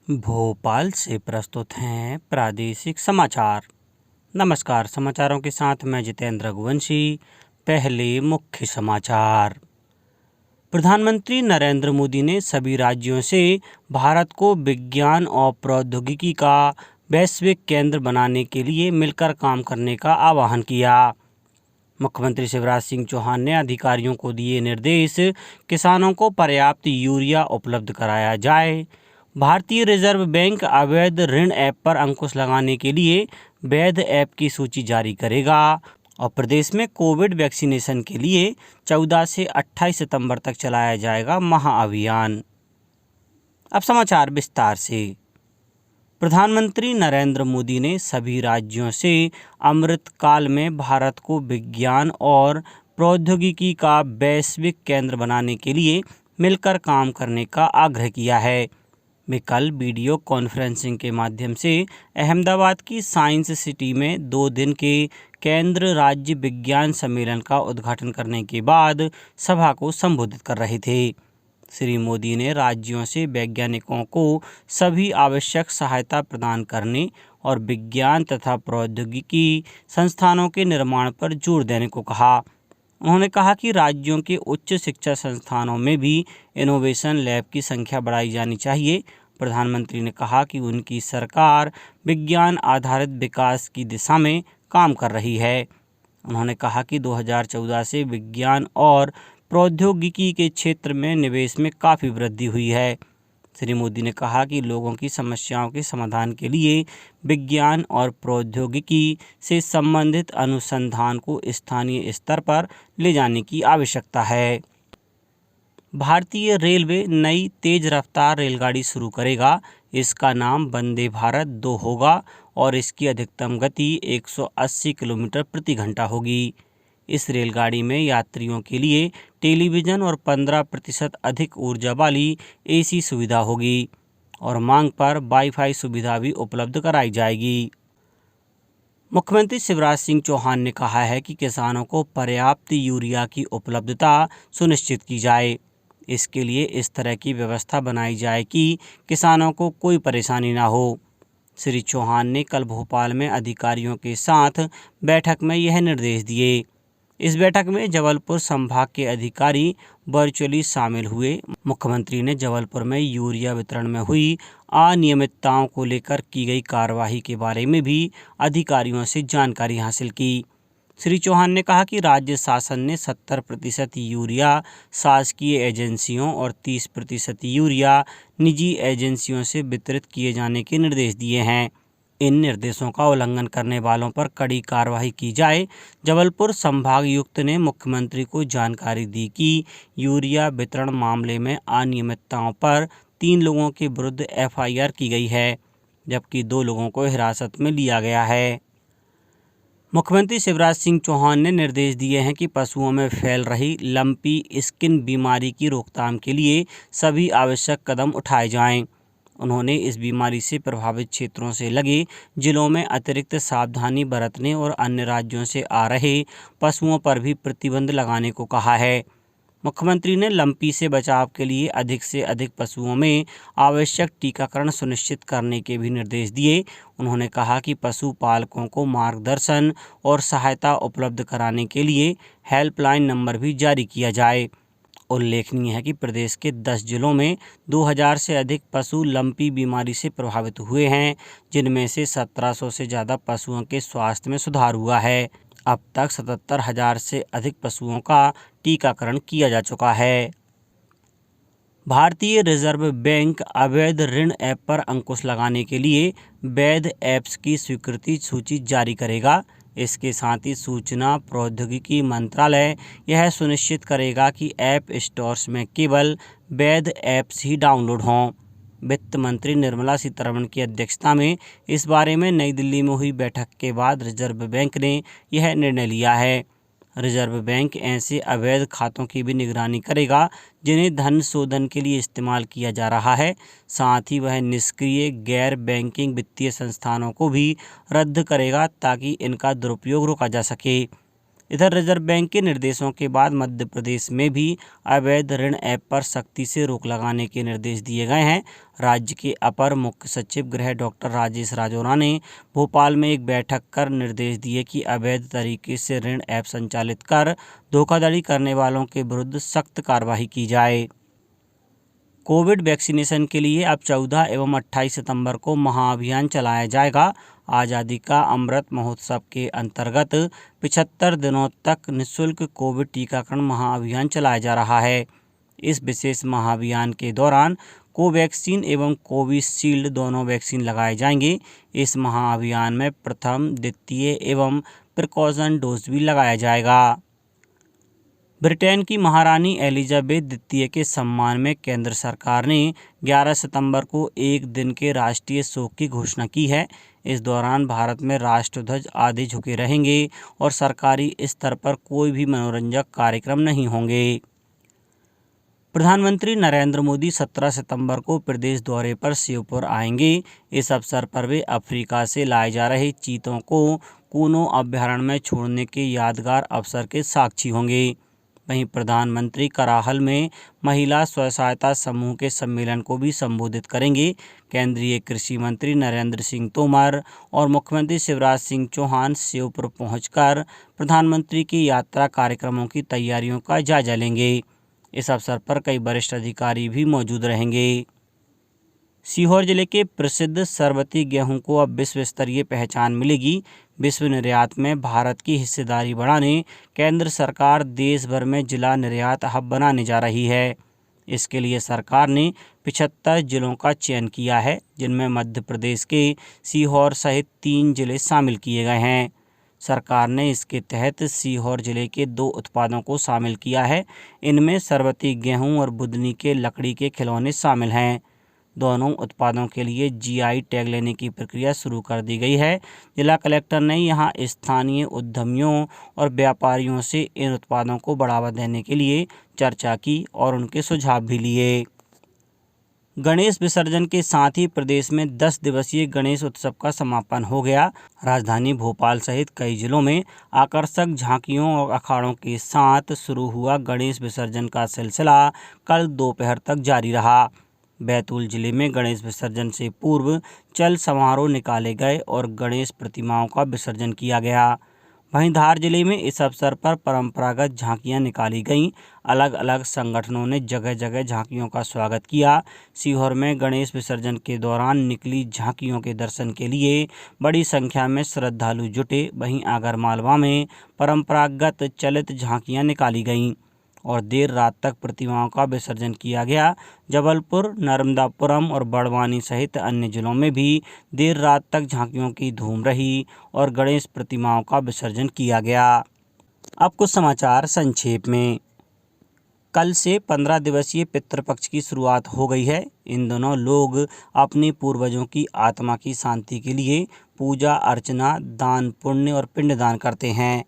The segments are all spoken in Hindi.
भोपाल से प्रस्तुत हैं प्रादेशिक समाचार। नमस्कार, समाचारों के साथ मैं जितेंद्र रघुवंशी। पहले मुख्य समाचार। प्रधानमंत्री नरेंद्र मोदी ने सभी राज्यों से भारत को विज्ञान और प्रौद्योगिकी का वैश्विक केंद्र बनाने के लिए मिलकर काम करने का आह्वान किया। मुख्यमंत्री शिवराज सिंह चौहान ने अधिकारियों को दिए निर्देश, किसानों को पर्याप्त यूरिया उपलब्ध कराया जाए। भारतीय रिजर्व बैंक अवैध ऋण ऐप पर अंकुश लगाने के लिए वैध ऐप की सूची जारी करेगा और प्रदेश में कोविड वैक्सीनेशन के लिए 14 से 28 सितंबर तक चलाया जाएगा महाअभियान। अब समाचार विस्तार से। प्रधानमंत्री नरेंद्र मोदी ने सभी राज्यों से अमृतकाल में भारत को विज्ञान और प्रौद्योगिकी का वैश्विक केंद्र बनाने के लिए मिलकर काम करने का आग्रह किया है। वे कल वीडियो कॉन्फ्रेंसिंग के माध्यम से अहमदाबाद की साइंस सिटी में 2 दिन के केंद्र राज्य विज्ञान सम्मेलन का उद्घाटन करने के बाद सभा को संबोधित कर रहे थे। श्री मोदी ने राज्यों से वैज्ञानिकों को सभी आवश्यक सहायता प्रदान करने और विज्ञान तथा प्रौद्योगिकी संस्थानों के निर्माण पर जोर देने को कहा। उन्होंने कहा कि राज्यों के उच्च शिक्षा संस्थानों में भी इनोवेशन लैब की संख्या बढ़ाई जानी चाहिए। प्रधानमंत्री ने कहा कि उनकी सरकार विज्ञान आधारित विकास की दिशा में काम कर रही है। उन्होंने कहा कि 2014 से विज्ञान और प्रौद्योगिकी के क्षेत्र में निवेश में काफ़ी वृद्धि हुई है। श्री मोदी ने कहा कि लोगों की समस्याओं के समाधान के लिए विज्ञान और प्रौद्योगिकी से संबंधित अनुसंधान को स्थानीय स्तर पर ले जाने की आवश्यकता है। भारतीय रेलवे नई तेज रफ्तार रेलगाड़ी शुरू करेगा। इसका नाम वंदे भारत 2 होगा और इसकी अधिकतम गति 180 किलोमीटर प्रति घंटा होगी। इस रेलगाड़ी में यात्रियों के लिए टेलीविज़न और 15% अधिक ऊर्जा वाली एसी सुविधा होगी और मांग पर वाईफाई सुविधा भी उपलब्ध कराई जाएगी। मुख्यमंत्री शिवराज सिंह चौहान ने कहा है कि किसानों को पर्याप्त यूरिया की उपलब्धता सुनिश्चित की जाए। इसके लिए इस तरह की व्यवस्था बनाई जाए कि किसानों को कोई परेशानी ना हो। श्री चौहान ने कल भोपाल में अधिकारियों के साथ बैठक में यह निर्देश दिए। इस बैठक में जबलपुर संभाग के अधिकारी वर्चुअली शामिल हुए। मुख्यमंत्री ने जबलपुर में यूरिया वितरण में हुई अनियमितताओं को लेकर की गई कार्रवाई के बारे में भी अधिकारियों से जानकारी हासिल की। श्री चौहान ने कहा कि राज्य शासन ने 70% यूरिया शासकीय एजेंसियों और 30% यूरिया निजी एजेंसियों से वितरित किए जाने के निर्देश दिए हैं। इन निर्देशों का उल्लंघन करने वालों पर कड़ी कार्रवाई की जाए। जबलपुर संभागायुक्त ने मुख्यमंत्री को जानकारी दी कि यूरिया वितरण मामले में अनियमितताओं पर 3 लोगों के विरुद्ध एफआईआर की गई है, जबकि 2 लोगों को हिरासत में लिया गया है। मुख्यमंत्री शिवराज सिंह चौहान ने निर्देश दिए हैं कि पशुओं में फैल रही लंपी स्किन बीमारी की रोकथाम के लिए सभी आवश्यक कदम उठाए जाएं। उन्होंने इस बीमारी से प्रभावित क्षेत्रों से लगे जिलों में अतिरिक्त सावधानी बरतने और अन्य राज्यों से आ रहे पशुओं पर भी प्रतिबंध लगाने को कहा है। मुख्यमंत्री ने लंपी से बचाव के लिए अधिक से अधिक पशुओं में आवश्यक टीकाकरण सुनिश्चित करने के भी निर्देश दिए। उन्होंने कहा कि पशुपालकों को मार्गदर्शन और सहायता उपलब्ध कराने के लिए हेल्पलाइन नंबर भी जारी किया जाए। उल्लेखनीय है कि प्रदेश के 10 जिलों में 2000 से अधिक पशु लंपी बीमारी से प्रभावित हुए हैं, जिनमें से 1700 से ज़्यादा पशुओं के स्वास्थ्य में सुधार हुआ है। अब तक 77,000 से अधिक पशुओं का टीकाकरण किया जा चुका है। भारतीय रिजर्व बैंक अवैध ऋण ऐप पर अंकुश लगाने के लिए वैध ऐप्स की स्वीकृति सूची जारी करेगा। इसके साथ ही सूचना प्रौद्योगिकी मंत्रालय यह सुनिश्चित करेगा कि ऐप स्टोर्स में केवल वैध ऐप्स ही डाउनलोड हों। वित्त मंत्री निर्मला सीतारमण की अध्यक्षता में इस बारे में नई दिल्ली में हुई बैठक के बाद रिजर्व बैंक ने यह निर्णय लिया है। रिजर्व बैंक ऐसे अवैध खातों की भी निगरानी करेगा जिन्हें धन शोधन के लिए इस्तेमाल किया जा रहा है। साथ ही वह निष्क्रिय गैर बैंकिंग वित्तीय संस्थानों को भी रद्द करेगा ताकि इनका दुरुपयोग रोका जा सके। इधर रिजर्व बैंक के निर्देशों के बाद मध्य प्रदेश में भी अवैध ऋण ऐप पर सख्ती से रोक लगाने के निर्देश दिए गए हैं। राज्य के अपर मुख्य सचिव गृह डॉक्टर राजेश राजौरा ने भोपाल में एक बैठक कर निर्देश दिए कि अवैध तरीके से ऋण ऐप संचालित कर धोखाधड़ी करने वालों के विरुद्ध सख्त कार्रवाई की जाए। कोविड वैक्सीनेशन के लिए अब 14 एवं 28 सितंबर को महाअभियान चलाया जाएगा। आज़ादी का अमृत महोत्सव के अंतर्गत 75 दिनों तक निःशुल्क कोविड टीकाकरण महाअभियान चलाया जा रहा है। इस विशेष महाअभियान के दौरान कोवैक्सीन एवं कोविशील्ड दोनों वैक्सीन लगाए जाएंगे। इस महाअभियान में प्रथम, द्वितीय एवं प्रिकॉशन डोज भी लगाया जाएगा। ब्रिटेन की महारानी एलिजाबेथ द्वितीय के सम्मान में केंद्र सरकार ने 11 सितंबर को एक दिन के राष्ट्रीय शोक की घोषणा की है। इस दौरान भारत में राष्ट्रध्वज आधे झुके रहेंगे और सरकारी स्तर पर कोई भी मनोरंजक कार्यक्रम नहीं होंगे। प्रधानमंत्री नरेंद्र मोदी 17 सितंबर को प्रदेश दौरे पर श्योपुर आएंगे। इस अवसर पर वे अफ्रीका से लाए जा रहे चीतों को कूनो अभयारण्य में छोड़ने के यादगार अवसर के साक्षी होंगे। वहीं प्रधानमंत्री कराहल में महिला स्व सहायता समूह के सम्मेलन को भी संबोधित करेंगे। केंद्रीय कृषि मंत्री नरेंद्र सिंह तोमर और मुख्यमंत्री शिवराज सिंह चौहान श्योपुर पहुंचकर प्रधानमंत्री की यात्रा कार्यक्रमों की तैयारियों का जायजा लेंगे। इस अवसर पर कई वरिष्ठ अधिकारी भी मौजूद रहेंगे। सीहोर जिले के प्रसिद्ध सरबती गेहूं को अब विश्व स्तरीय पहचान मिलेगी। विश्व निर्यात में भारत की हिस्सेदारी बढ़ाने केंद्र सरकार देश भर में जिला निर्यात हब बनाने जा रही है। इसके लिए सरकार ने 75 जिलों का चयन किया है, जिनमें मध्य प्रदेश के सीहोर सहित 3 जिले शामिल किए गए हैं। सरकार ने इसके तहत सीहोर जिले के 2 उत्पादों को शामिल किया है। इनमें सरबती गेहूं और बुदनी के लकड़ी के खिलौने शामिल हैं। दोनों उत्पादों के लिए जीआई टैग लेने की प्रक्रिया शुरू कर दी गई है। जिला कलेक्टर ने यहां स्थानीय उद्यमियों और व्यापारियों से इन उत्पादों को बढ़ावा देने के लिए चर्चा की और उनके सुझाव भी लिए। गणेश विसर्जन के साथ ही प्रदेश में 10 दिवसीय गणेश उत्सव का समापन हो गया। राजधानी भोपाल सहित कई जिलों में आकर्षक झांकियों और अखाड़ों के साथ शुरू हुआ गणेश विसर्जन का सिलसिला कल दोपहर तक जारी रहा। बैतूल जिले में गणेश विसर्जन से पूर्व चल समारोह निकाले गए और गणेश प्रतिमाओं का विसर्जन किया गया। वहीं धार जिले में इस अवसर पर परंपरागत झांकियां निकाली गईं। अलग अलग संगठनों ने जगह जगह झांकियों का स्वागत किया। सीहोर में गणेश विसर्जन के दौरान निकली झांकियों के दर्शन के लिए बड़ी संख्या में श्रद्धालु जुटे। वहीं आगरमालवा में परंपरागत चलित झांकियां निकाली गईं और देर रात तक प्रतिमाओं का विसर्जन किया गया। जबलपुर, नर्मदापुरम और बड़वानी सहित अन्य जिलों में भी देर रात तक झांकियों की धूम रही और गणेश प्रतिमाओं का विसर्जन किया गया। अब कुछ समाचार संक्षेप में। कल से 15 दिवसीय पितृपक्ष की शुरुआत हो गई है। इन दिनों लोग अपने पूर्वजों की आत्मा की शांति के लिए पूजा अर्चना, दान पुण्य और पिंडदान करते हैं।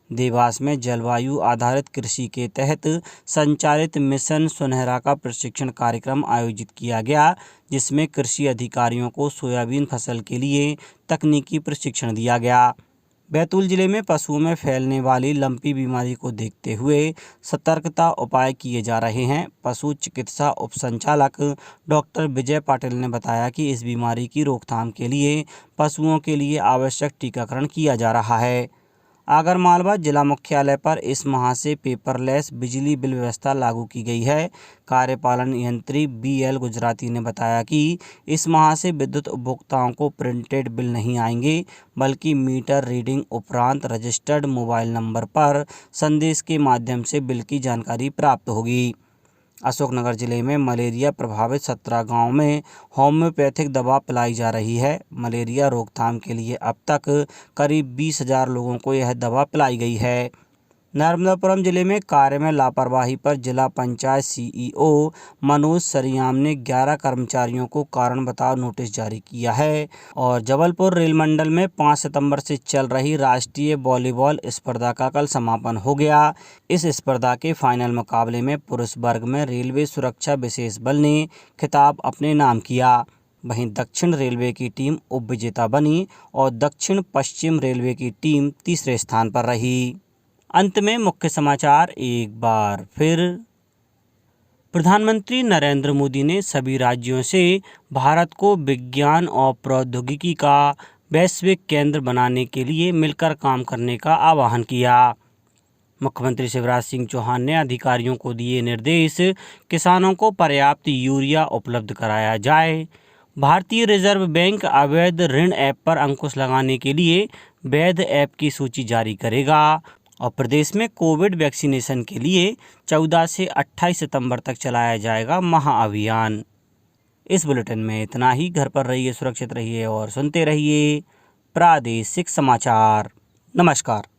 देवास में जलवायु आधारित कृषि के तहत संचालित मिशन सुनहरा का प्रशिक्षण कार्यक्रम आयोजित किया गया, जिसमें कृषि अधिकारियों को सोयाबीन फसल के लिए तकनीकी प्रशिक्षण दिया गया। बैतूल जिले में पशुओं में फैलने वाली लंपी बीमारी को देखते हुए सतर्कता उपाय किए जा रहे हैं। पशु चिकित्सा उपसंचालक डॉक्टर विजय पाटिल ने बताया कि इस बीमारी की रोकथाम के लिए पशुओं के लिए आवश्यक टीकाकरण किया जा रहा है। आगरमालवा जिला मुख्यालय पर इस माह से पेपरलेस बिजली बिल व्यवस्था लागू की गई है। कार्यपालन यंत्री बीएल गुजराती ने बताया कि इस माह से विद्युत उपभोक्ताओं को प्रिंटेड बिल नहीं आएंगे, बल्कि मीटर रीडिंग उपरांत रजिस्टर्ड मोबाइल नंबर पर संदेश के माध्यम से बिल की जानकारी प्राप्त होगी। अशोकनगर जिले में मलेरिया प्रभावित 17 गांवों में होम्योपैथिक दवा पिलाई जा रही है। मलेरिया रोकथाम के लिए अब तक करीब 20,000 लोगों को यह दवा पिलाई गई है। नर्मदापुरम जिले में कार्य में लापरवाही पर जिला पंचायत सीईओ मनोज सरियाम ने 11 कर्मचारियों को कारण बताओ नोटिस जारी किया है। और जबलपुर रेल मंडल में 5 सितंबर से चल रही राष्ट्रीय वॉलीबॉल स्पर्धा का कल समापन हो गया। इस स्पर्धा के फाइनल मुकाबले में पुरुष वर्ग में रेलवे सुरक्षा विशेष बल ने खिताब अपने नाम किया। वहीं दक्षिण रेलवे की टीम उपविजेता बनी और दक्षिण पश्चिम रेलवे की टीम तीसरे स्थान पर रही। अंत में मुख्य समाचार एक बार फिर। प्रधानमंत्री नरेंद्र मोदी ने सभी राज्यों से भारत को विज्ञान और प्रौद्योगिकी का वैश्विक केंद्र बनाने के लिए मिलकर काम करने का आह्वान किया। मुख्यमंत्री शिवराज सिंह चौहान ने अधिकारियों को दिए निर्देश, किसानों को पर्याप्त यूरिया उपलब्ध कराया जाए। भारतीय रिजर्व बैंक अवैध ऋण ऐप पर अंकुश लगाने के लिए वैध ऐप की सूची जारी करेगा। और प्रदेश में कोविड वैक्सीनेशन के लिए 14 से 28 सितंबर तक चलाया जाएगा महाअभियान। इस बुलेटिन में इतना ही। घर पर रहिए, सुरक्षित रहिए और सुनते रहिए प्रादेशिक समाचार। नमस्कार।